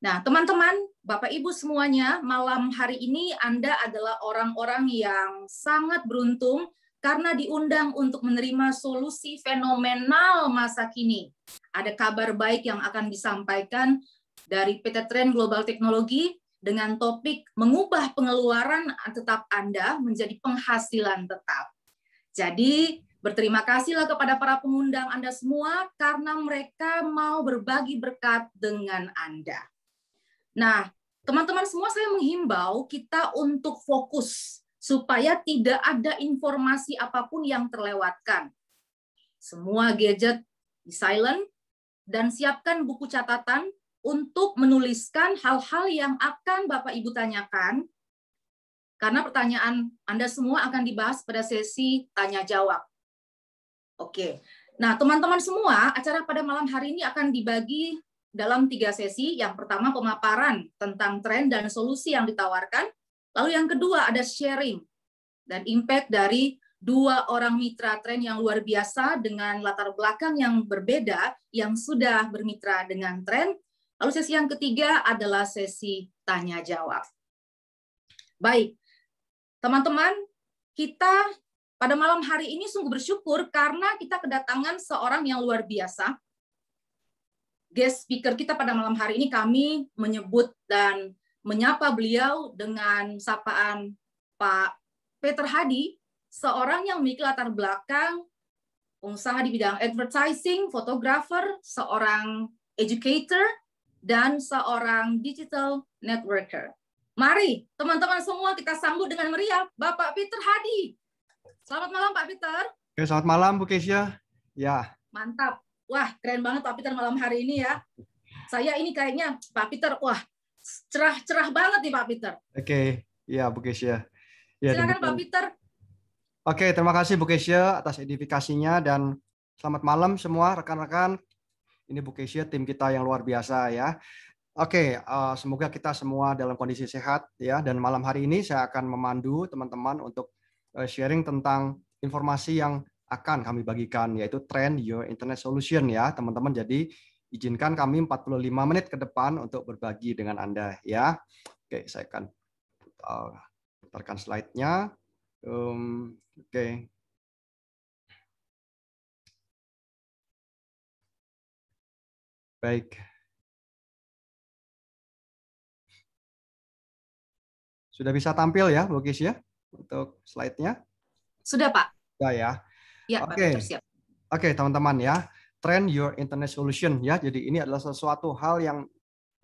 Nah, teman-teman, Bapak Ibu semuanya, malam hari ini Anda adalah orang-orang yang sangat beruntung karena diundang untuk menerima solusi fenomenal masa kini. Ada kabar baik yang akan disampaikan dari PT Trend Global Teknologi dengan topik mengubah pengeluaran tetap Anda menjadi penghasilan tetap. Jadi, berterima kasihlah kepada para pengundang Anda semua karena mereka mau berbagi berkat dengan Anda. Nah, teman-teman semua, saya menghimbau kita untuk fokus supaya tidak ada informasi apapun yang terlewatkan. Semua gadget di silent dan siapkan buku catatan untuk menuliskan hal-hal yang akan Bapak Ibu tanyakan, karena pertanyaan Anda semua akan dibahas pada sesi tanya jawab. Oke. Nah, teman-teman semua, acara pada malam hari ini akan dibagi dalam 3 sesi. Yang pertama pemaparan tentang tren dan solusi yang ditawarkan. Lalu yang kedua ada sharing dan impact dari 2 orang mitra tren yang luar biasa dengan latar belakang yang berbeda yang sudah bermitra dengan tren. Lalu sesi yang ketiga adalah sesi tanya jawab. Baik, teman-teman, kita pada malam hari ini sungguh bersyukur karena kita kedatangan seorang yang luar biasa. Guest speaker kita pada malam hari ini kami menyebut dan menyapa beliau dengan sapaan Pak Peter Hadi, seorang yang memiliki latar belakang pengusaha di bidang advertising, fotografer, seorang educator, dan seorang digital networker. Mari teman-teman semua kita sambut dengan meriah Bapak Peter Hadi. Selamat malam Pak Peter. Oke, selamat malam Bu Kesia. Ya. Mantap. Wah, keren banget Pak Peter malam hari ini ya. Saya ini kayaknya Pak Peter, wah, cerah-cerah banget nih Pak Peter. Oke, ya Bu Kesia. Ya, silakan Pak Peter. Oke, terima kasih Bu Kesia atas edifikasinya dan selamat malam semua rekan-rekan. Ini Bu Kesia, tim kita yang luar biasa ya. Oke, semoga kita semua dalam kondisi sehat ya. Dan malam hari ini saya akan memandu teman-teman untuk sharing tentang informasi yang akan kami bagikan, yaitu Trend Your Internet Solution ya teman-teman. Jadi izinkan kami 45 menit ke depan untuk berbagi dengan Anda ya. Oke, saya akan putarkan slide-nya. Oke. Baik. Sudah bisa tampil ya, Bu Kis ya, untuk slide-nya? Sudah, Pak. Sudah ya. Ya, Oke. Pak, siap. Oke, teman-teman ya. Trend Your Internet Solution ya. Jadi ini adalah sesuatu hal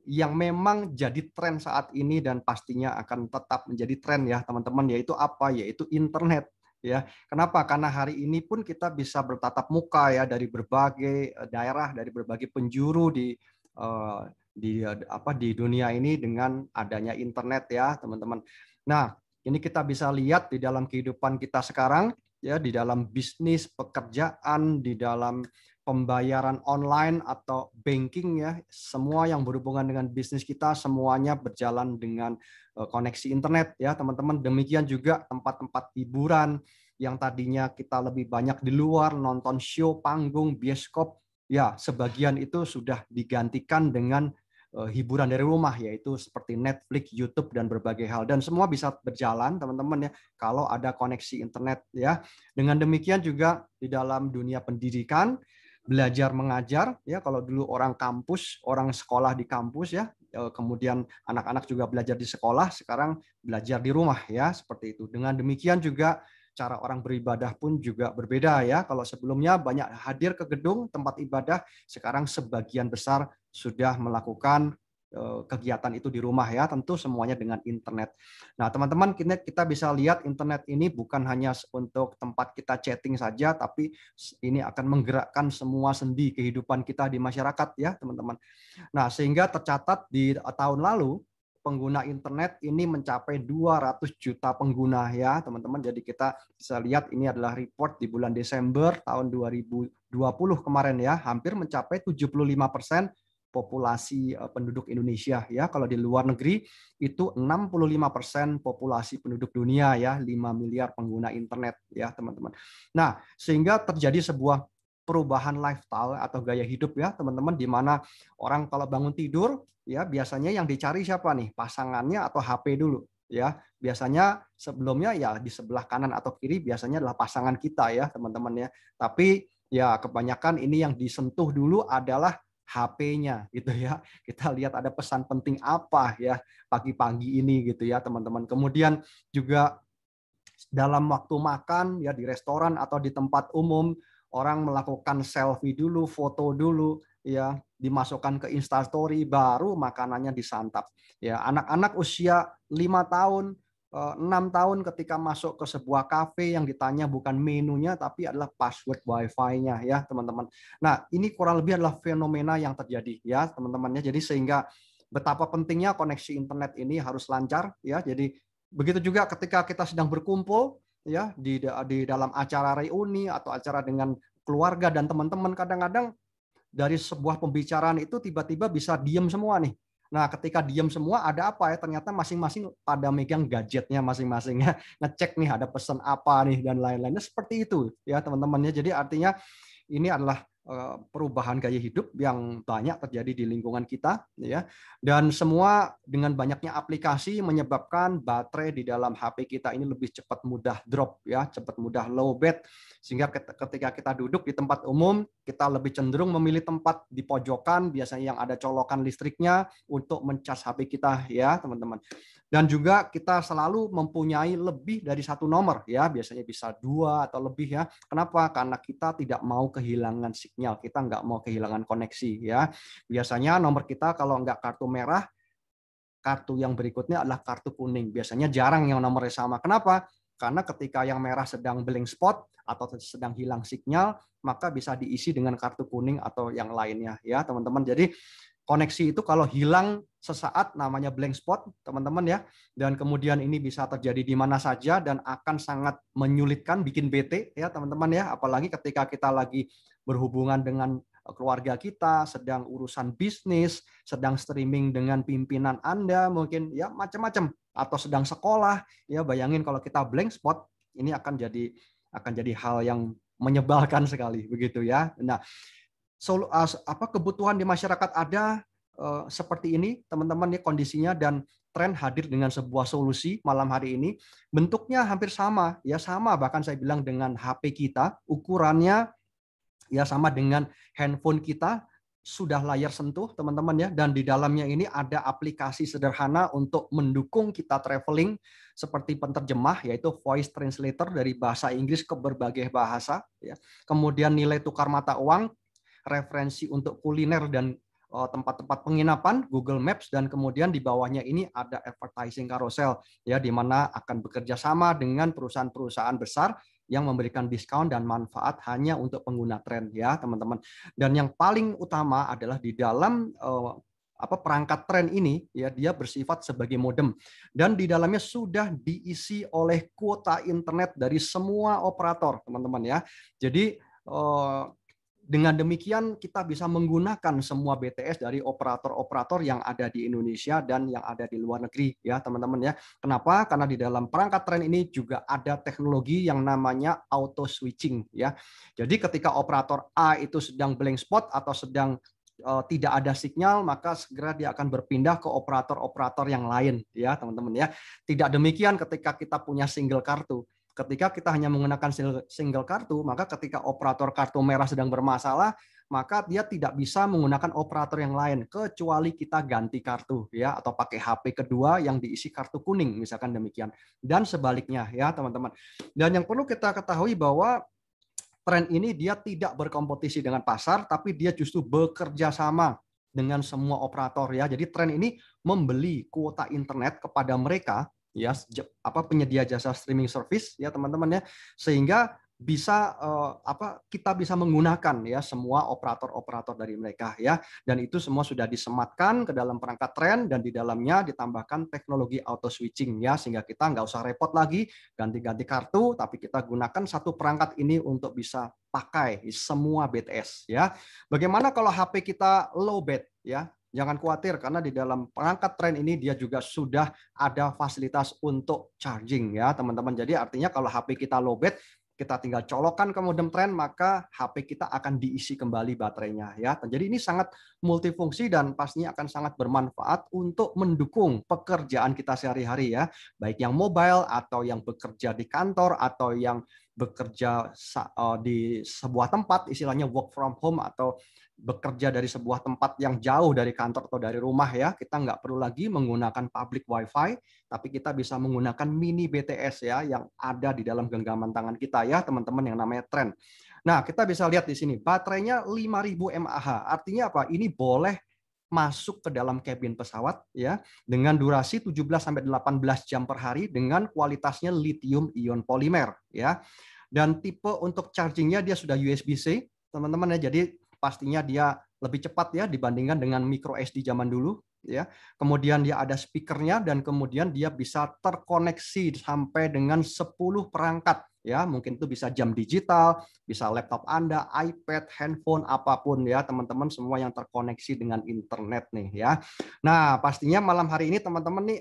yang memang jadi tren saat ini dan pastinya akan tetap menjadi tren ya, teman-teman, yaitu apa? Yaitu internet. Ya, kenapa? Karena hari ini pun kita bisa bertatap muka ya dari berbagai daerah, dari berbagai penjuru di dunia ini dengan adanya internet ya, teman-teman. Nah, ini kita bisa lihat di dalam kehidupan kita sekarang ya, di dalam bisnis, pekerjaan, di dalam pembayaran online atau banking ya, semua yang berhubungan dengan bisnis kita semuanya berjalan dengan koneksi internet ya, teman-teman. Demikian juga tempat-tempat hiburan yang tadinya kita lebih banyak di luar nonton show, panggung, bioskop, ya sebagian itu sudah digantikan dengan hiburan dari rumah, yaitu seperti Netflix, YouTube, dan berbagai hal. Dan semua bisa berjalan, teman-teman ya, kalau ada koneksi internet ya. Dengan demikian juga di dalam dunia pendidikan, belajar mengajar ya, kalau dulu orang kampus, orang sekolah di kampus ya, kemudian anak-anak juga belajar di sekolah, sekarang belajar di rumah ya, seperti itu. Dengan demikian juga cara orang beribadah pun juga berbeda ya. Kalau sebelumnya banyak hadir ke gedung tempat ibadah, sekarang sebagian besar sudah melakukan kegiatan itu di rumah ya, tentu semuanya dengan internet. Nah, teman-teman, kita bisa lihat internet ini bukan hanya untuk tempat kita chatting saja, tapi ini akan menggerakkan semua sendi kehidupan kita di masyarakat ya, teman-teman. Nah, sehingga tercatat di tahun lalu pengguna internet ini mencapai 200 juta pengguna ya, teman-teman. Jadi kita bisa lihat ini adalah report di bulan Desember tahun 2020 kemarin ya, hampir mencapai 75% populasi penduduk Indonesia ya. Kalau di luar negeri itu 65% populasi penduduk dunia ya, 5 miliar pengguna internet ya, teman-teman. Nah, sehingga terjadi sebuah perubahan lifestyle atau gaya hidup ya teman-teman, di mana orang kalau bangun tidur ya biasanya yang dicari siapa nih? Pasangannya atau HP dulu ya. Biasanya sebelumnya ya di sebelah kanan atau kiri biasanya adalah pasangan kita ya teman-teman ya. Tapi ya kebanyakan ini yang disentuh dulu adalah HP-nya gitu ya. Kita lihat ada pesan penting apa ya pagi-pagi ini gitu ya teman-teman. Kemudian juga dalam waktu makan ya di restoran atau di tempat umum, orang melakukan selfie dulu, foto dulu ya, dimasukkan ke Instastory baru makanannya disantap. Ya, anak-anak usia 5 tahun 6 tahun ketika masuk ke sebuah kafe yang ditanya bukan menunya tapi adalah password Wi-Fi-nya ya, teman-teman. Nah, ini kurang lebih adalah fenomena yang terjadi ya, teman-teman ya. Jadi sehingga betapa pentingnya koneksi internet ini harus lancar ya. Jadi begitu juga ketika kita sedang berkumpul ya di dalam acara reuni atau acara dengan keluarga dan teman-teman, kadang-kadang dari sebuah pembicaraan itu tiba-tiba bisa diem semua nih. Nah, ketika diem semua ada apa ya? Ternyata masing-masing pada megang gadgetnya masing-masing ya. Ngecek nih ada pesan apa nih dan lain-lainnya seperti itu ya teman-teman ya. Jadi artinya ini adalah perubahan gaya hidup yang banyak terjadi di lingkungan kita ya, dan semua dengan banyaknya aplikasi menyebabkan baterai di dalam HP kita ini lebih cepat mudah drop ya, cepat mudah low bat, sehingga ketika kita duduk di tempat umum kita lebih cenderung memilih tempat di pojokan biasanya yang ada colokan listriknya untuk mencas HP kita ya teman-teman. Dan juga kita selalu mempunyai lebih dari satu nomor ya, biasanya bisa 2 atau lebih ya. Kenapa? Karena kita tidak mau kehilangan sinyal, kita nggak mau kehilangan koneksi ya. Biasanya nomor kita kalau nggak kartu merah, kartu yang berikutnya adalah kartu kuning. Biasanya jarang yang nomornya sama. Kenapa? Karena ketika yang merah sedang blank spot atau sedang hilang sinyal, maka bisa diisi dengan kartu kuning atau yang lainnya ya teman-teman. Jadi koneksi itu kalau hilang sesaat namanya blank spot, teman-teman ya. Dan kemudian ini bisa terjadi di mana saja dan akan sangat menyulitkan, bikin bete ya teman-teman ya. Apalagi ketika kita lagi berhubungan dengan keluarga kita, sedang urusan bisnis, sedang streaming dengan pimpinan Anda, mungkin ya macam-macam, atau sedang sekolah, ya bayangin kalau kita blank spot, ini akan jadi hal yang menyebalkan sekali begitu ya. Nah, kebutuhan di masyarakat ada seperti ini teman-teman ya kondisinya, dan tren hadir dengan sebuah solusi malam hari ini. Bentuknya hampir sama ya, sama bahkan saya bilang dengan HP kita, ukurannya ya sama dengan handphone kita, sudah layar sentuh teman-teman ya, dan di dalamnya ini ada aplikasi sederhana untuk mendukung kita traveling seperti penterjemah, yaitu voice translator dari bahasa Inggris ke berbagai bahasa ya. Kemudian nilai tukar mata uang, referensi untuk kuliner dan tempat-tempat penginapan, Google Maps, dan kemudian di bawahnya ini ada advertising carousel ya, di mana akan bekerja sama dengan perusahaan-perusahaan besar yang memberikan diskon dan manfaat hanya untuk pengguna tren ya teman-teman. Dan yang paling utama adalah di dalam perangkat tren ini ya, dia bersifat sebagai modem dan di dalamnya sudah diisi oleh kuota internet dari semua operator teman-teman ya. Jadi dengan demikian kita bisa menggunakan semua BTS dari operator-operator yang ada di Indonesia dan yang ada di luar negeri ya teman-teman ya. Kenapa? Karena di dalam perangkat tren ini juga ada teknologi yang namanya auto switching ya. Jadi ketika operator A itu sedang blank spot atau sedang tidak ada sinyal, maka segera dia akan berpindah ke operator-operator yang lain ya teman-teman ya. Tidak demikian ketika kita punya single kartu. Ketika kita hanya menggunakan single kartu, maka ketika operator kartu merah sedang bermasalah, maka dia tidak bisa menggunakan operator yang lain kecuali kita ganti kartu ya, atau pakai HP kedua yang diisi kartu kuning misalkan demikian, dan sebaliknya ya teman-teman. Dan yang perlu kita ketahui bahwa tren ini dia tidak berkompetisi dengan pasar, tapi dia justru bekerja sama dengan semua operator ya. Jadi tren ini membeli kuota internet kepada mereka ya, penyedia jasa streaming service ya teman-teman ya, sehingga bisa kita bisa menggunakan ya semua operator-operator dari mereka ya, dan itu semua sudah disematkan ke dalam perangkat tren dan di dalamnya ditambahkan teknologi auto switching ya, sehingga kita nggak usah repot lagi ganti-ganti kartu, tapi kita gunakan satu perangkat ini untuk bisa pakai semua BTS ya. Bagaimana kalau HP kita low bat ya? Jangan khawatir karena di dalam perangkat tren ini dia juga sudah ada fasilitas untuk charging ya teman-teman. Jadi artinya kalau HP kita low bat, kita tinggal colokan ke modem tren, maka HP kita akan diisi kembali baterainya ya. Jadi ini sangat multifungsi dan pastinya akan sangat bermanfaat untuk mendukung pekerjaan kita sehari-hari ya, baik yang mobile atau yang bekerja di kantor atau yang bekerja di sebuah tempat, istilahnya work from home atau bekerja dari sebuah tempat yang jauh dari kantor atau dari rumah ya. Kita nggak perlu lagi menggunakan public wifi, tapi kita bisa menggunakan mini BTS ya yang ada di dalam genggaman tangan kita ya teman-teman, yang namanya Tren. Nah, kita bisa lihat di sini baterainya 5000 mAh. Artinya apa? Ini boleh masuk ke dalam kabin pesawat ya dengan durasi 17 sampai 18 jam per hari dengan kualitasnya lithium ion polimer ya. Dan tipe untuk chargingnya dia sudah USB-C teman-teman ya. Jadi pastinya dia lebih cepat ya dibandingkan dengan micro SD zaman dulu ya. Kemudian dia ada speakernya dan kemudian dia bisa terkoneksi sampai dengan 10 perangkat ya. Mungkin itu bisa jam digital, bisa laptop Anda, iPad, handphone, apapun ya teman-teman, semua yang terkoneksi dengan internet nih ya. Nah, pastinya malam hari ini teman-teman nih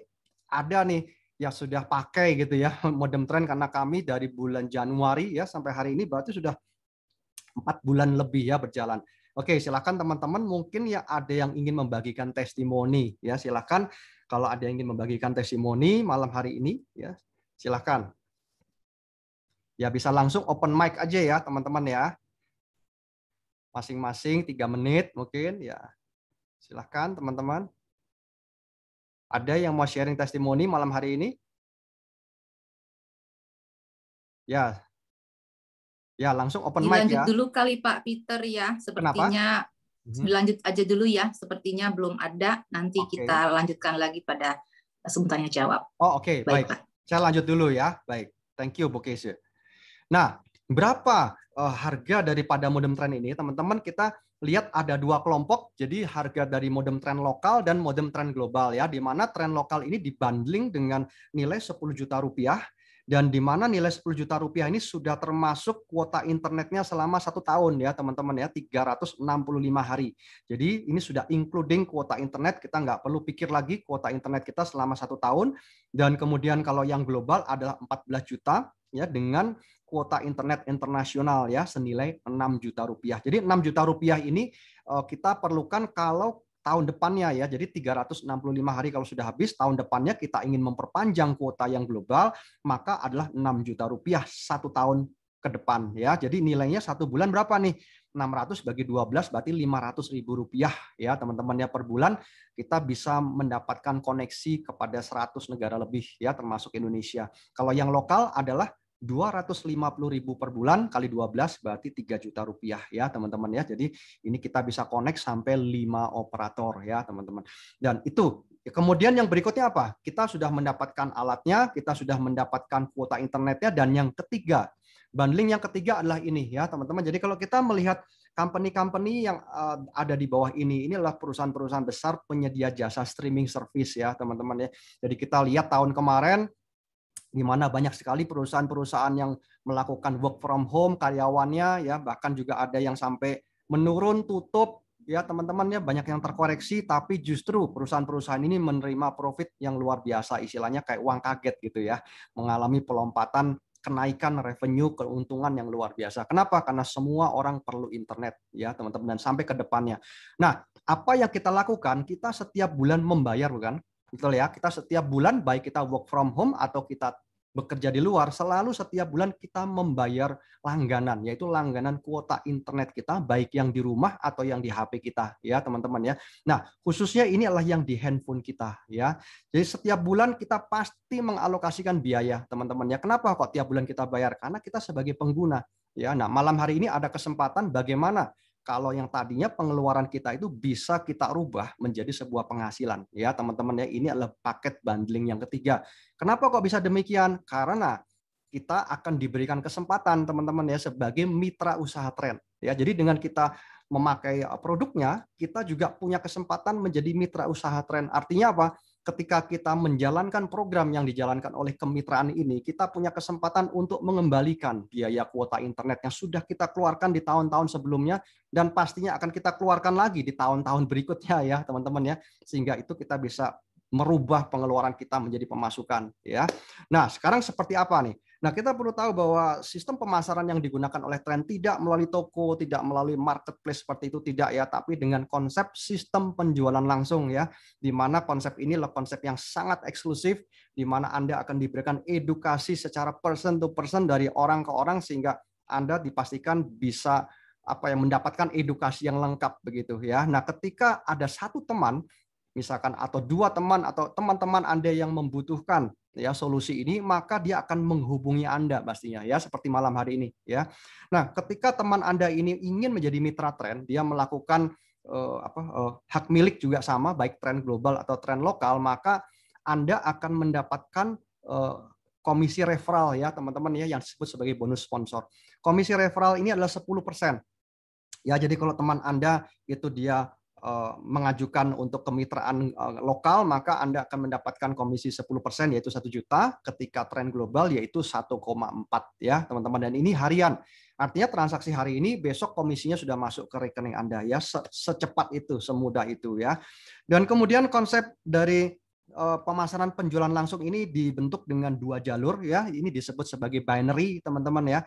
ada nih yang sudah pakai gitu ya modem Tren, karena kami dari bulan Januari ya sampai hari ini berarti sudah 4 bulan lebih ya berjalan. Oke, silakan teman-teman, mungkin ya ada yang ingin membagikan testimoni ya, silakan kalau ada yang ingin membagikan testimoni malam hari ini ya, silakan. Ya bisa langsung open mic aja ya teman-teman ya. Masing-masing 3 menit mungkin ya. Silakan teman-teman. Ada yang mau sharing testimoni malam hari ini? Ya. Ya, langsung open mic Dilanjut ya. dulu kali Pak Peter ya. Sepertinya dilanjut aja dulu ya. Sepertinya belum ada. Nanti kita lanjutkan lagi pada sebutannya jawab. Oh, oke. Baik. Pak. Saya lanjut dulu ya. Baik. Thank you, Bu Keisha. Nah, berapa harga daripada modem Tren ini? Teman-teman, kita lihat ada 2 kelompok. Jadi harga dari modem Tren lokal dan modem Tren global ya. Di mana Tren lokal ini dibundling dengan nilai 10 juta rupiah. Dan di mana nilai 10 juta rupiah ini sudah termasuk kuota internetnya selama 1 tahun ya teman-teman ya, 365 hari. Jadi ini sudah including kuota internet, kita nggak perlu pikir lagi kuota internet kita selama 1 tahun. Dan kemudian kalau yang global adalah 14 juta ya dengan kuota internet internasional ya senilai 6 juta rupiah. Jadi 6 juta rupiah ini kita perlukan kalau tahun depannya ya, jadi 365 hari kalau sudah habis, tahun depannya kita ingin memperpanjang kuota yang global, maka adalah 6 juta rupiah 1 tahun ke depan ya. Jadi nilainya 1 bulan berapa nih? 600 bagi 12 berarti 500.000 rupiah ya teman-teman ya, per bulan kita bisa mendapatkan koneksi kepada 100 negara lebih ya termasuk Indonesia. Kalau yang lokal adalah 250.000 per bulan kali 12 berarti 3 juta rupiah ya teman-teman ya. Jadi ini kita bisa connect sampai 5 operator ya teman-teman. Dan itu kemudian yang berikutnya apa? Kita sudah mendapatkan alatnya, kita sudah mendapatkan kuota internetnya, dan yang ketiga, bundling yang ketiga adalah ini ya teman-teman. Jadi kalau kita melihat company-company yang ada di bawah ini adalah perusahaan-perusahaan besar penyedia jasa streaming service ya teman-teman ya. Jadi kita lihat tahun kemarin di mana banyak sekali perusahaan-perusahaan yang melakukan work from home karyawannya ya, bahkan juga ada yang sampai menurun, tutup ya teman-teman ya, banyak yang terkoreksi, tapi justru perusahaan-perusahaan ini menerima profit yang luar biasa, istilahnya kayak uang kaget gitu ya, mengalami pelompatan kenaikan revenue, keuntungan yang luar biasa. Kenapa? Karena semua orang perlu internet ya teman-teman, dan sampai ke depannya. Nah, apa yang kita lakukan? Kita setiap bulan membayar, bukan? Betul ya, kita setiap bulan baik kita work from home atau kita bekerja di luar, selalu setiap bulan kita membayar langganan, yaitu langganan kuota internet kita, baik yang di rumah atau yang di HP kita ya teman-teman ya. Nah, khususnya ini adalah yang di handphone kita ya. Jadi setiap bulan kita pasti mengalokasikan biaya teman-teman ya. Kenapa kok tiap bulan kita bayar? Karena kita sebagai pengguna ya. Nah, malam hari ini ada kesempatan bagaimana kalau yang tadinya pengeluaran kita itu bisa kita rubah menjadi sebuah penghasilan ya teman-teman ya. Ini adalah paket bundling yang ketiga. Kenapa kok bisa demikian? Karena kita akan diberikan kesempatan teman-teman ya sebagai mitra usaha Tren ya. Jadi dengan kita memakai produknya, kita juga punya kesempatan menjadi mitra usaha Tren. Artinya apa? Ketika kita menjalankan program yang dijalankan oleh kemitraan ini, kita punya kesempatan untuk mengembalikan biaya kuota internet yang sudah kita keluarkan di tahun-tahun sebelumnya, dan pastinya akan kita keluarkan lagi di tahun-tahun berikutnya ya teman-teman ya, sehingga itu kita bisa merubah pengeluaran kita menjadi pemasukan ya. Nah, sekarang seperti apa nih? Nah, kita perlu tahu bahwa sistem pemasaran yang digunakan oleh Trend tidak melalui toko, tidak melalui marketplace seperti itu, tidak ya, tapi dengan konsep sistem penjualan langsung ya, di mana konsep ini adalah konsep yang sangat eksklusif, di mana Anda akan diberikan edukasi secara person to person dari orang ke orang sehingga Anda dipastikan bisa mendapatkan edukasi yang lengkap begitu ya. Nah, ketika ada satu teman misalkan atau dua teman atau teman-teman Anda yang membutuhkan ya solusi ini, maka dia akan menghubungi Anda pastinya ya, seperti malam hari ini ya. Nah, ketika teman Anda ini ingin menjadi mitra Trend, dia melakukan hak milik juga sama, baik Trend global atau Trend lokal, maka Anda akan mendapatkan komisi referral ya teman-teman ya, yang disebut sebagai bonus sponsor. Komisi referral ini adalah 10%. Ya, jadi kalau teman Anda itu dia mengajukan untuk kemitraan lokal, maka Anda akan mendapatkan komisi 10% yaitu 1 juta, ketika Trend global yaitu 1,4 ya teman-teman, dan ini harian. Artinya transaksi hari ini besok komisinya sudah masuk ke rekening Anda ya, secepat itu, semudah itu ya. Dan kemudian konsep dari pemasaran penjualan langsung ini dibentuk dengan 2 jalur ya, ini disebut sebagai binary teman-teman ya.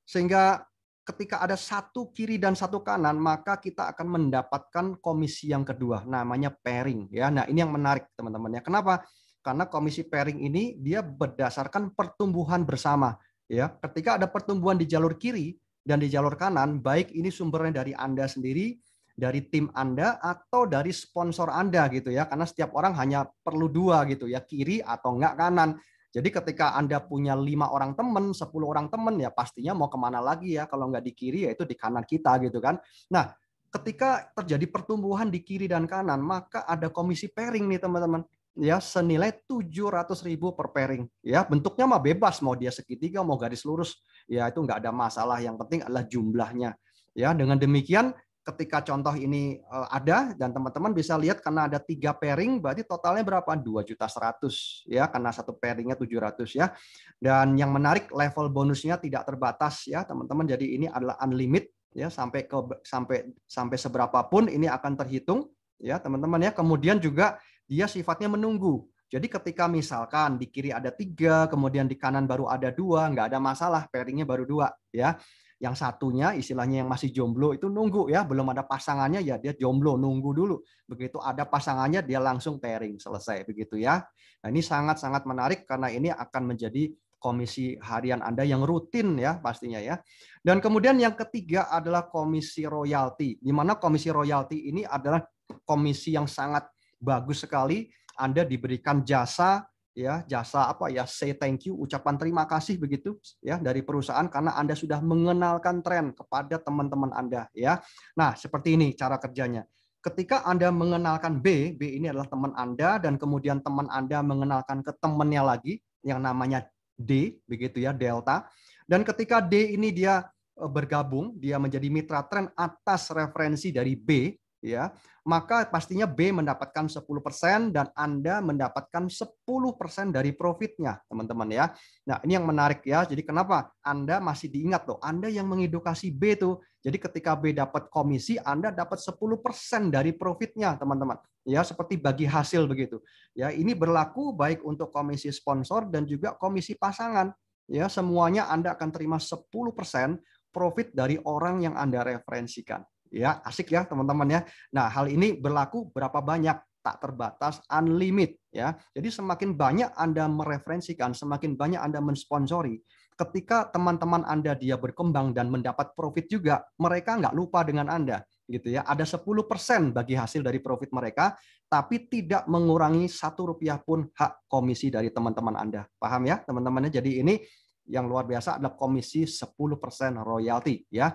Sehingga ketika ada satu kiri dan satu kanan, maka kita akan mendapatkan komisi yang kedua, namanya pairing ya. Nah, ini yang menarik teman-teman ya. Kenapa? Karena komisi pairing ini dia berdasarkan pertumbuhan bersama ya. Ketika ada pertumbuhan di jalur kiri dan di jalur kanan, baik ini sumbernya dari Anda sendiri, dari tim Anda atau dari sponsor Anda gitu ya. Karena setiap orang hanya perlu 2 gitu ya, kiri atau enggak kanan. Jadi ketika Anda punya 5 orang teman, 10 orang teman, ya pastinya mau kemana lagi ya, kalau nggak di kiri ya itu di kanan kita gitu kan. Nah, ketika terjadi pertumbuhan di kiri dan kanan, maka ada komisi pairing nih teman-teman, ya senilai 700.000 per pairing. Ya bentuknya mah bebas, mau dia segitiga, mau garis lurus, ya itu nggak ada masalah. Yang penting adalah jumlahnya. Ya dengan demikian, ketika contoh ini ada dan teman-teman bisa lihat karena ada 3 pairing berarti totalnya berapa? 2.100.000 ya, karena satu pairingnya 700 ya. Dan yang menarik level bonusnya tidak terbatas ya teman-teman. Jadi ini adalah unlimited ya, sampai seberapapun ini akan terhitung ya teman-teman ya. Kemudian juga dia sifatnya menunggu. Jadi ketika misalkan di kiri ada 3, kemudian di kanan baru ada 2, nggak ada masalah, pairingnya baru 2 ya. Yang satunya istilahnya yang masih jomblo itu nunggu ya, belum ada pasangannya ya dia jomblo, nunggu dulu. Begitu ada pasangannya dia langsung pairing, selesai begitu ya. Nah, ini sangat-sangat menarik karena ini akan menjadi komisi harian Anda yang rutin ya pastinya ya. Dan kemudian yang ketiga adalah komisi royalti. Di mana komisi royalti ini adalah komisi yang sangat bagus sekali. Anda diberikan jasa ya, jasa say thank you, ucapan terima kasih begitu ya dari perusahaan karena Anda sudah mengenalkan Trend kepada teman-teman Anda ya. Nah, seperti ini cara kerjanya. Ketika Anda mengenalkan B ini adalah teman Anda, dan kemudian teman Anda mengenalkan ke temannya lagi yang namanya D begitu ya, delta. Dan ketika D ini dia bergabung, dia menjadi mitra Trend atas referensi dari B ya, maka pastinya B mendapatkan 10% dan Anda mendapatkan 10% dari profitnya, teman-teman ya. Nah, ini yang menarik ya. Jadi kenapa Anda masih diingat loh, Anda yang mengedukasi B tuh. Jadi ketika B dapat komisi, Anda dapat 10% dari profitnya, teman-teman. Ya, seperti bagi hasil begitu. Ya, ini berlaku baik untuk komisi sponsor dan juga komisi pasangan. Ya, semuanya Anda akan terima 10% profit dari orang yang Anda referensikan. Ya, asik ya teman-teman ya. Nah, hal ini berlaku berapa banyak? Tak terbatas, unlimited ya. Jadi semakin banyak Anda mereferensikan, semakin banyak Anda mensponsori. Ketika teman-teman Anda dia berkembang dan mendapat profit juga, mereka nggak lupa dengan Anda gitu ya. Ada 10% bagi hasil dari profit mereka, tapi tidak mengurangi 1 rupiah pun hak komisi dari teman-teman Anda. Paham ya teman-temannya? Jadi ini yang luar biasa adalah komisi 10% royalti ya.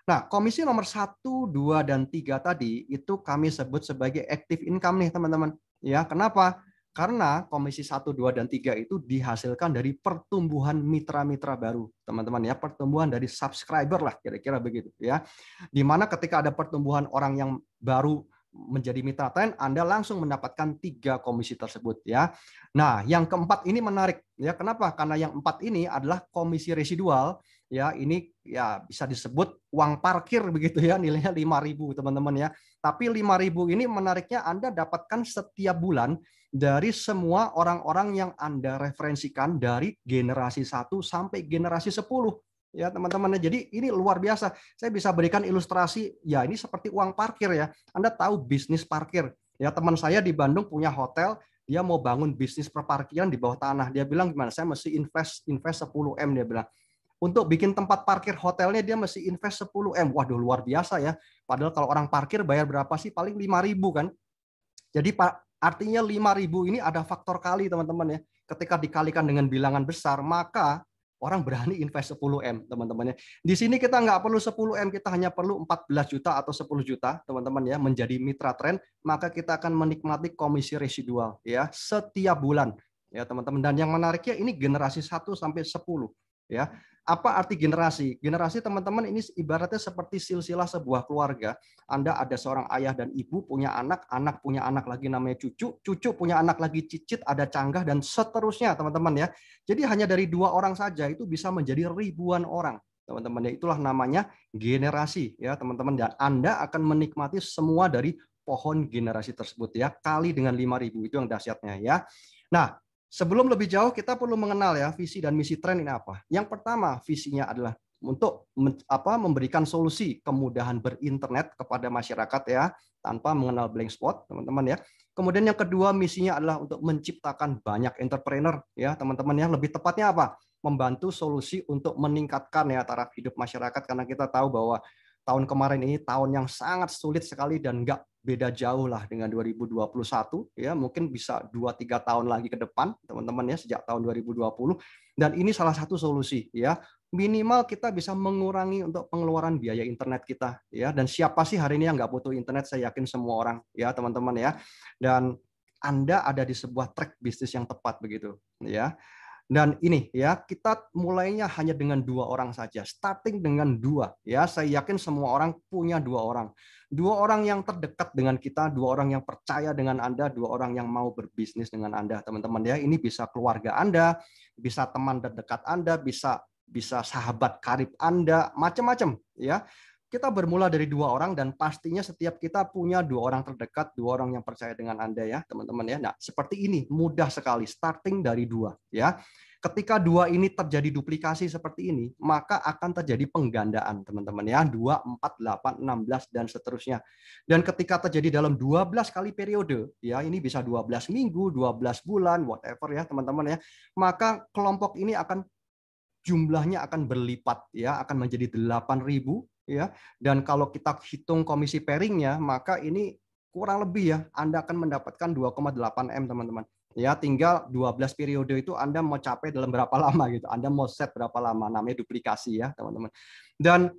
Nah, komisi nomor 1, 2, dan 3 tadi itu kami sebut sebagai active income nih teman-teman. Ya, kenapa? Karena komisi 1, 2, dan 3 itu dihasilkan dari pertumbuhan mitra-mitra baru, teman-teman ya. Pertumbuhan dari subscriber lah, kira-kira begitu ya. Di mana ketika ada pertumbuhan orang yang baru menjadi mitra Trend, Anda langsung mendapatkan 3 komisi tersebut ya. Nah, yang keempat ini menarik ya. Kenapa? Karena yang 4 ini adalah komisi residual. Ya, ini ya bisa disebut uang parkir begitu ya, nilainya 5.000 teman-teman ya. Tapi 5.000 ini menariknya Anda dapatkan setiap bulan dari semua orang-orang yang Anda referensikan dari generasi 1 sampai generasi 10. Ya, teman-teman. Jadi ini luar biasa. Saya bisa berikan ilustrasi, ya ini seperti uang parkir ya. Anda tahu bisnis parkir. Ya, teman saya di Bandung punya hotel, dia mau bangun bisnis perparkiran di bawah tanah. Dia bilang gimana? Saya mesti invest 10M dia bilang. Untuk bikin tempat parkir hotelnya dia mesti invest 10M. Waduh, luar biasa ya. Padahal kalau orang parkir bayar berapa sih? Paling 5.000 kan. Jadi artinya 5.000 ini ada faktor kali teman-teman ya. Ketika dikalikan dengan bilangan besar, maka orang berani invest 10M teman-teman ya. Di sini kita nggak perlu 10M, kita hanya perlu 14 juta atau 10 juta teman-teman ya, menjadi mitra tren, maka kita akan menikmati komisi residual ya setiap bulan ya teman-teman. Dan yang menariknya ini generasi 1 sampai 10 ya. Apa arti generasi? Generasi teman-teman ini ibaratnya seperti silsilah sebuah keluarga. Anda ada seorang ayah dan ibu punya anak, anak punya anak lagi namanya cucu, cucu punya anak lagi cicit, ada canggah dan seterusnya teman-teman ya. Jadi hanya dari 2 orang saja itu bisa menjadi ribuan orang. Teman-teman ya, itulah namanya generasi ya teman-teman, dan Anda akan menikmati semua dari pohon generasi tersebut ya, kali dengan 5.000 itu yang dahsyatnya ya. Nah, sebelum lebih jauh, kita perlu mengenal ya visi dan misi tren ini apa. Yang pertama, visinya adalah untuk memberikan solusi kemudahan berinternet kepada masyarakat ya, tanpa mengenal blank spot, teman-teman ya. Kemudian yang kedua, misinya adalah untuk menciptakan banyak entrepreneur ya, teman-teman ya. Lebih tepatnya apa? Membantu solusi untuk meningkatkan ya taraf hidup masyarakat, karena kita tahu bahwa tahun kemarin ini tahun yang sangat sulit sekali dan nggak beda jauh lah dengan 2021 ya, mungkin bisa 2-3 tahun lagi ke depan teman-teman ya, sejak tahun 2020. Dan ini salah satu solusi ya, minimal kita bisa mengurangi untuk pengeluaran biaya internet kita ya. Dan siapa sih hari ini yang nggak butuh internet? Saya yakin semua orang ya teman-teman ya. Dan Anda ada di sebuah track bisnis yang tepat begitu ya. Dan ini ya, kita mulainya hanya dengan 2 orang saja, starting dengan 2 ya. Saya yakin semua orang punya 2 orang. 2 orang yang terdekat dengan kita, 2 orang yang percaya dengan Anda, 2 orang yang mau berbisnis dengan Anda, teman-teman ya. Ini bisa keluarga Anda, bisa teman terdekat Anda, bisa sahabat karib Anda, macam-macam ya. Kita bermula dari 2 orang dan pastinya setiap kita punya 2 orang terdekat, 2 orang yang percaya dengan Anda ya, teman-teman ya. Nah, seperti ini mudah sekali, starting dari 2 ya. Ketika 2 ini terjadi duplikasi seperti ini, maka akan terjadi penggandaan, teman-teman ya. 2, 4, 8, 16 dan seterusnya. Dan ketika terjadi dalam 12 kali periode, ya ini bisa 12 minggu, 12 bulan, whatever ya, teman-teman ya. Maka kelompok ini akan jumlahnya akan berlipat ya, akan menjadi 8.000 ya. Dan kalau kita hitung komisi pairingnya, maka ini kurang lebih ya Anda akan mendapatkan 2,8M teman-teman. Ya, tinggal 12 periode itu Anda mau capai dalam berapa lama gitu. Anda mau set berapa lama, namanya duplikasi ya, teman-teman. Dan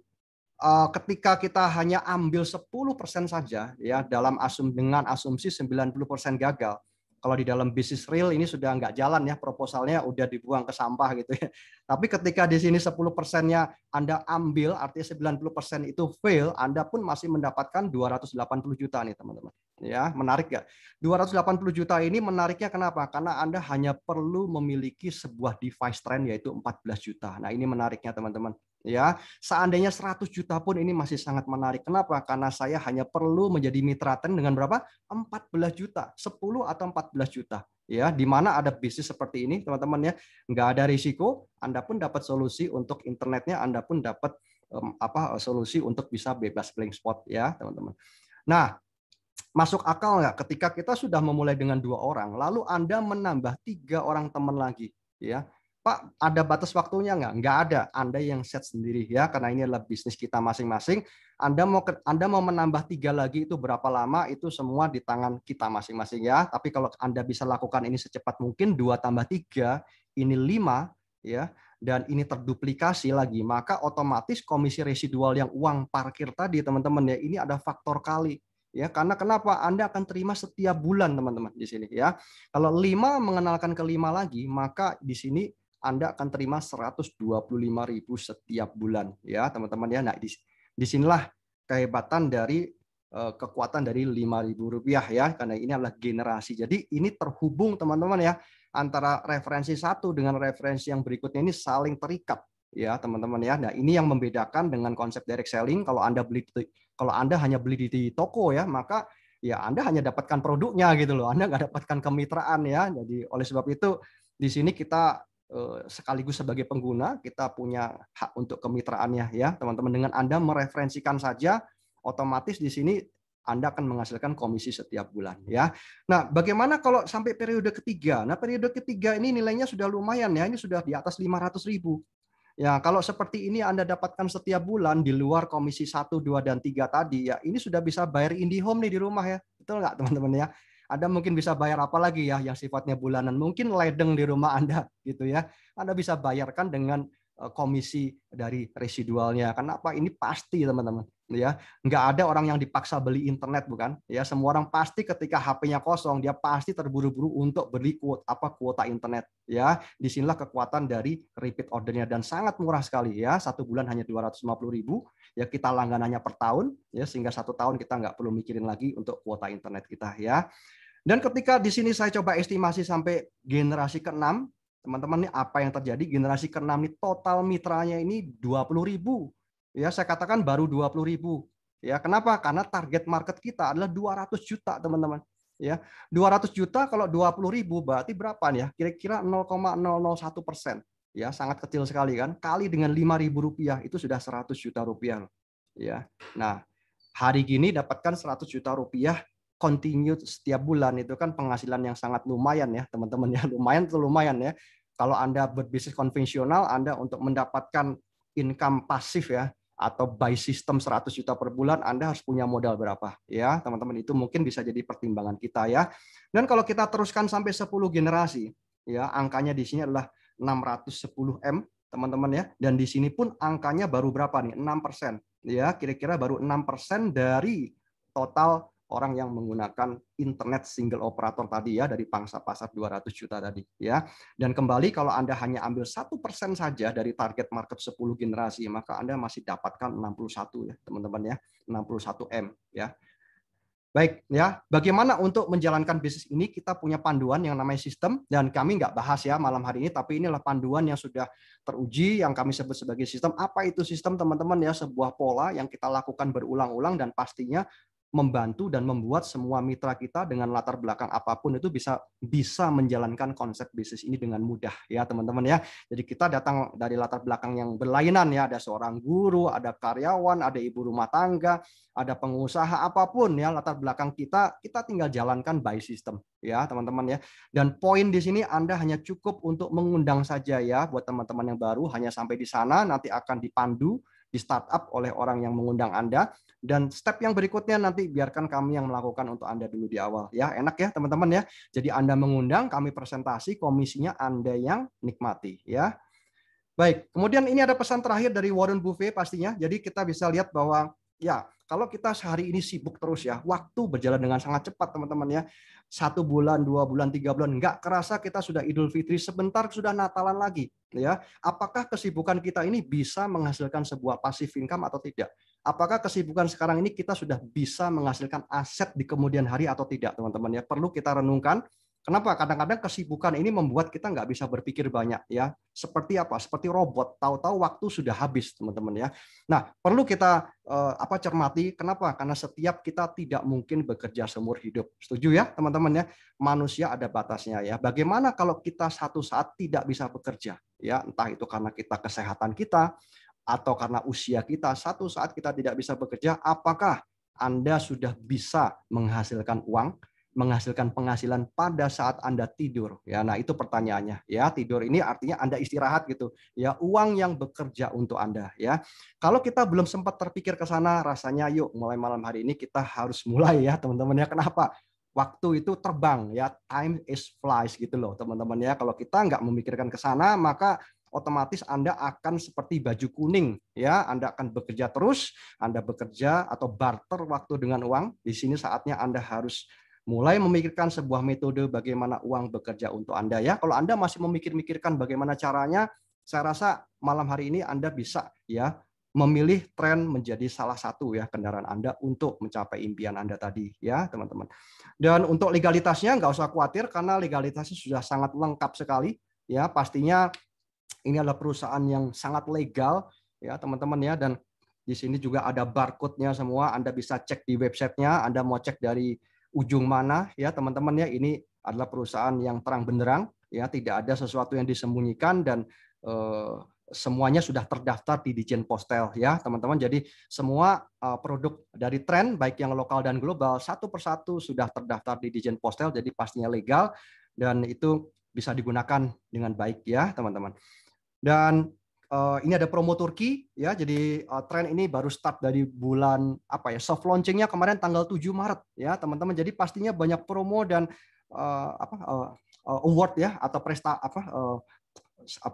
ketika kita hanya ambil 10% saja ya dalam dengan asumsi 90% gagal. Kalau di dalam bisnis real ini sudah nggak jalan ya, proposalnya udah dibuang ke sampah gitu ya. Tapi ketika di sini 10%-nya Anda ambil, artinya 90% itu fail, Anda pun masih mendapatkan 280 juta nih teman-teman. Ya, menarik nggak? 280 juta ini menariknya kenapa? Karena Anda hanya perlu memiliki sebuah device trend yaitu 14 juta. Nah, ini menariknya teman-teman. Ya, seandainya 100 juta pun ini masih sangat menarik. Kenapa? Karena saya hanya perlu menjadi mitra tren dengan berapa? 14 juta, 10 atau 14 juta. Ya, di mana ada bisnis seperti ini, teman-teman ya, nggak ada risiko, Anda pun dapat solusi untuk internetnya, Anda pun dapat solusi untuk bisa bebas blank spot ya, teman-teman. Nah, masuk akal nggak ketika kita sudah memulai dengan 2 orang, lalu Anda menambah 3 orang teman lagi, ya? Pak, ada batas waktunya nggak? Nggak ada. Anda yang set sendiri ya, karena ini adalah bisnis kita masing-masing. Anda mau menambah 3 lagi itu berapa lama? Itu semua di tangan kita masing-masing ya. Tapi kalau Anda bisa lakukan ini secepat mungkin, 2 tambah 3, ini 5 ya, dan ini terduplikasi lagi, maka otomatis komisi residual yang uang parkir tadi teman-teman ya, ini ada faktor kali. Ya, karena kenapa? Anda akan terima setiap bulan teman-teman di sini ya. Kalau 5 mengenalkan ke 5 lagi, maka di sini Anda akan terima 125.000 setiap bulan ya teman-teman ya. Nah, disinilah kehebatan dari kekuatan dari Rp5.000 ya, karena ini adalah generasi. Jadi ini terhubung teman-teman ya, antara referensi satu dengan referensi yang berikutnya ini saling terikat ya teman-teman ya. Nah, ini yang membedakan dengan konsep direct selling. Kalau Anda hanya beli di toko ya, maka ya Anda hanya dapatkan produknya gitu loh. Anda nggak dapatkan kemitraan ya. Jadi oleh sebab itu di sini kita sekaligus sebagai pengguna kita punya hak untuk kemitraannya ya teman-teman. Dengan Anda mereferensikan saja, otomatis di sini Anda akan menghasilkan komisi setiap bulan ya. Nah, bagaimana kalau sampai periode ketiga? Nah, periode ketiga ini nilainya sudah lumayan ya, ini sudah di atas 500.000. Ya, kalau seperti ini Anda dapatkan setiap bulan di luar komisi 1, 2, dan 3 tadi, ya ini sudah bisa bayar IndiHome nih di rumah ya. Betul nggak teman-teman ya? Anda mungkin bisa bayar apa lagi ya yang sifatnya bulanan. Mungkin ledeng di rumah Anda gitu ya. Anda bisa bayarkan dengan komisi dari residualnya. Kenapa? Ini pasti teman-teman. Ya, nggak ada orang yang dipaksa beli internet bukan? Ya, semua orang pasti ketika HP-nya kosong, dia pasti terburu-buru untuk beli kuota internet. Ya, disinilah kekuatan dari repeat ordernya dan sangat murah sekali ya. Satu bulan hanya 250.000. Ya, kita langganannya per tahun ya sehingga 1 tahun kita nggak perlu mikirin lagi untuk kuota internet kita ya. Dan ketika di sini saya coba estimasi sampai generasi ke-6, teman-teman, ini apa yang terjadi? Generasi ke-6 ini total mitranya ini 20.000. Ya, saya katakan baru 20.000. Ya, kenapa? Karena target market kita adalah 200 juta, teman-teman. Ya, 200 juta kalau 20.000 berarti berapa nih ya? Kira-kira 0,001%. Ya, sangat kecil sekali kan? Kali dengan Rp5.000 itu sudah 100 juta rupiah. Ya. Nah, hari gini dapatkan 100 juta rupiah continue setiap bulan itu kan penghasilan yang sangat lumayan ya, teman-teman ya. Lumayan tuh lumayan ya. Kalau Anda berbisnis konvensional, Anda untuk mendapatkan income pasif ya, atau buy system 100 juta per bulan, Anda harus punya modal berapa ya teman-teman. Itu mungkin bisa jadi pertimbangan kita ya. Dan kalau kita teruskan sampai 10 generasi ya, angkanya di sini adalah 610M teman-teman ya. Dan di sini pun angkanya baru berapa nih? 6% ya, kira-kira baru 6% dari total orang yang menggunakan internet single operator tadi ya, dari pangsa pasar 200 juta tadi ya. Dan kembali kalau Anda hanya ambil 1% saja dari target market 10 generasi, maka Anda masih dapatkan 61 ya teman-teman ya, 61M ya. Baik ya, bagaimana untuk menjalankan bisnis ini? Kita punya panduan yang namanya sistem, dan kami nggak bahas ya malam hari ini, tapi inilah panduan yang sudah teruji yang kami sebut sebagai sistem. Apa itu sistem teman-teman ya? Sebuah pola yang kita lakukan berulang-ulang dan pastinya membantu dan membuat semua mitra kita dengan latar belakang apapun itu bisa menjalankan konsep bisnis ini dengan mudah ya teman-teman ya. Jadi kita datang dari latar belakang yang berlainan ya, ada seorang guru, ada karyawan, ada ibu rumah tangga, ada pengusaha, apapun ya latar belakang kita tinggal jalankan by system ya teman-teman ya. Dan poin di sini Anda hanya cukup untuk mengundang saja ya, buat teman-teman yang baru hanya sampai di sana, nanti akan dipandu di startup oleh orang yang mengundang Anda. Dan step yang berikutnya nanti biarkan kami yang melakukan untuk Anda dulu di awal. Ya, enak ya teman-teman ya. Jadi Anda mengundang, kami presentasi, komisinya Anda yang nikmati ya. Baik, kemudian ini ada pesan terakhir dari Warren Buffett pastinya. Jadi kita bisa lihat bahwa ya, kalau kita sehari ini sibuk terus ya, waktu berjalan dengan sangat cepat teman-teman ya. 1 bulan, 2 bulan, 3 bulan, nggak kerasa kita sudah Idul Fitri, sebentar sudah Natalan lagi. Ya, apakah kesibukan kita ini bisa menghasilkan sebuah passive income atau tidak? Apakah kesibukan sekarang ini kita sudah bisa menghasilkan aset di kemudian hari atau tidak, teman-teman ya? Perlu kita renungkan. Kenapa? Kadang-kadang kesibukan ini membuat kita nggak bisa berpikir banyak ya. Seperti apa? Seperti robot. Tahu-tahu waktu sudah habis, teman-teman ya. Nah, perlu kita cermati. Kenapa? Karena setiap kita tidak mungkin bekerja seumur hidup. Setuju ya, teman-teman ya? Manusia ada batasnya ya. Bagaimana kalau kita satu saat tidak bisa bekerja? Ya, entah itu karena kesehatan kita atau karena usia kita, satu saat kita tidak bisa bekerja, apakah Anda sudah bisa menghasilkan uang, menghasilkan penghasilan pada saat Anda tidur? Ya, nah itu pertanyaannya. Ya, tidur ini artinya Anda istirahat gitu. Ya, uang yang bekerja untuk Anda. Ya, kalau kita belum sempat terpikir ke sana, rasanya yuk mulai malam hari ini kita harus mulai ya, teman-teman ya. Kenapa? Waktu itu terbang ya, time is flies gitu loh, teman-teman ya. Kalau kita nggak memikirkan ke sana, maka otomatis Anda akan seperti baju kuning ya, Anda akan bekerja terus, Anda bekerja atau barter waktu dengan uang. Di sini saatnya Anda harus mulai memikirkan sebuah metode bagaimana uang bekerja untuk Anda ya. Kalau Anda masih memikirkan bagaimana caranya, saya rasa malam hari ini Anda bisa ya memilih tren menjadi salah satu ya kendaraan Anda untuk mencapai impian Anda tadi ya teman-teman. Dan untuk legalitasnya nggak usah khawatir karena legalitasnya sudah sangat lengkap sekali ya. Pastinya ini adalah perusahaan yang sangat legal ya teman-teman ya, dan di sini juga ada barcode-nya semua. Anda bisa cek di websitenya. Anda mau cek dari ujung mana ya teman-teman ya, ini adalah perusahaan yang terang benderang ya, tidak ada sesuatu yang disembunyikan dan semuanya sudah terdaftar di Ditjen Postel ya teman-teman. Jadi semua produk dari Tren baik yang lokal dan global satu persatu sudah terdaftar di Ditjen Postel, jadi pastinya legal dan itu bisa digunakan dengan baik ya teman-teman. Dan ini ada promo Turki ya, jadi Tren ini baru start dari bulan soft launchingnya kemarin tanggal 7 Maret ya teman-teman. Jadi pastinya banyak promo dan award ya atau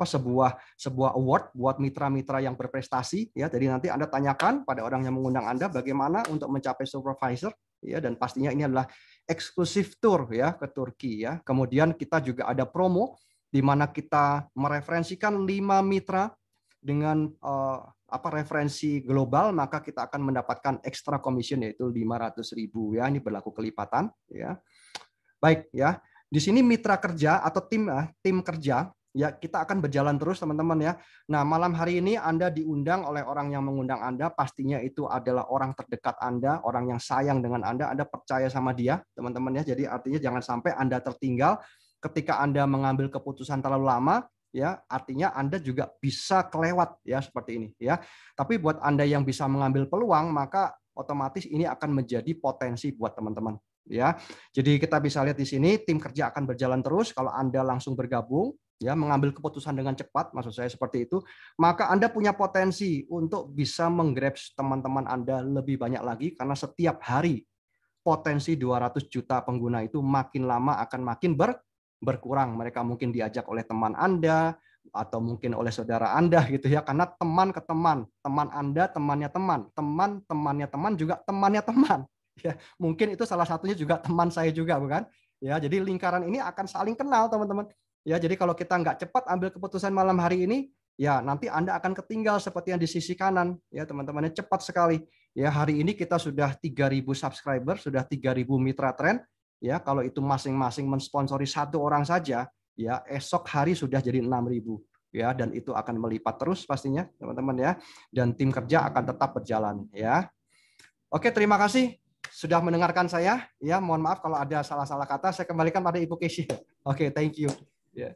sebuah award buat mitra-mitra yang berprestasi ya. Jadi nanti Anda tanyakan pada orang yang mengundang Anda bagaimana untuk mencapai supervisor ya, dan pastinya ini adalah eksklusif tour ya ke Turki ya. Kemudian kita juga ada promo di mana kita mereferensikan 5 mitra dengan referensi global, maka kita akan mendapatkan extra commission yaitu 500.000 ya. Ini berlaku kelipatan ya. Baik ya. Di sini mitra kerja atau tim kerja ya, kita akan berjalan terus teman-teman ya. Nah, malam hari ini Anda diundang oleh orang yang mengundang Anda, pastinya itu adalah orang terdekat Anda, orang yang sayang dengan Anda percaya sama dia, teman-teman ya. Jadi artinya jangan sampai Anda tertinggal ketika Anda mengambil keputusan terlalu lama, ya. Artinya Anda juga bisa kelewat ya seperti ini ya. Tapi buat Anda yang bisa mengambil peluang, maka otomatis ini akan menjadi potensi buat teman-teman. Ya, jadi kita bisa lihat di sini tim kerja akan berjalan terus. Kalau Anda langsung bergabung, ya mengambil keputusan dengan cepat, maksud saya seperti itu, maka Anda punya potensi untuk bisa menggrab teman-teman Anda lebih banyak lagi karena setiap hari potensi 200 juta pengguna itu makin lama akan makin berkurang. Mereka mungkin diajak oleh teman Anda atau mungkin oleh saudara Anda gitu ya, karena teman ke teman, teman Anda temannya teman, teman temannya teman juga temannya teman. Ya, mungkin itu salah satunya juga teman saya juga, bukan? Ya, jadi lingkaran ini akan saling kenal, teman-teman. Ya, jadi kalau kita nggak cepat ambil keputusan malam hari ini, ya nanti Anda akan ketinggal seperti yang di sisi kanan, ya teman-teman. Cepat sekali. Ya, hari ini kita sudah 3.000 subscriber, sudah 3.000 mitra Tren. Ya, kalau itu masing-masing mensponsori satu orang saja, ya esok hari sudah jadi 6.000. Ya, dan itu akan melipat terus pastinya, teman-teman ya. Dan tim kerja akan tetap berjalan, ya. Oke, terima kasih sudah mendengarkan saya. Ya, mohon maaf kalau ada salah-salah kata. Saya kembalikan pada Ibu Kesia. Oke, thank you. Yeah.